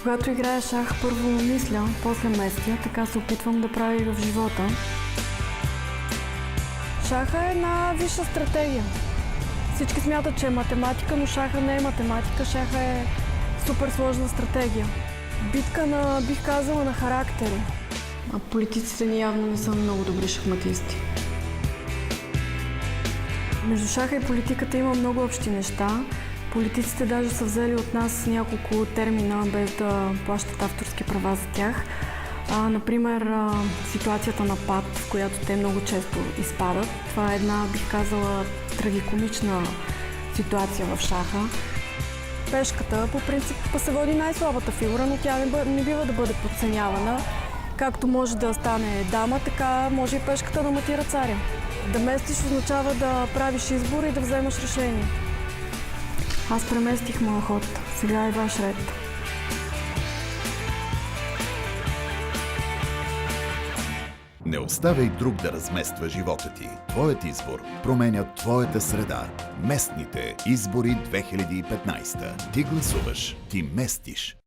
Когато играя шах, първо мисля, после местя, така се опитвам да правя и в живота. Шаха е една висша стратегия. Всички смятат, че е математика, но шаха не е математика, шаха е супер сложна стратегия. Битка на, бих казала, на характери. А политиците ни явно не са много добри шахматисти. Между шаха и политиката има много общи неща. Политиците даже са взели от нас няколко термина, без да плащат авторски права за тях. Например, ситуацията на пад, в която те много често изпадат. Това е една, бих казала, трагикомична ситуация в шаха. Пешката, по принцип, се води най-слабата фигура, но тя не бива да бъде подценявана. Както може да стане дама, така може и пешката да матира царя. Да местиш означава да правиш избор и да вземаш решение. Аз преместих моя ход. Сега е ваш ред. Не оставяй друг да размества живота ти. Твоят избор променя твоята среда. Местните избори 2015. Ти гласуваш, ти местиш.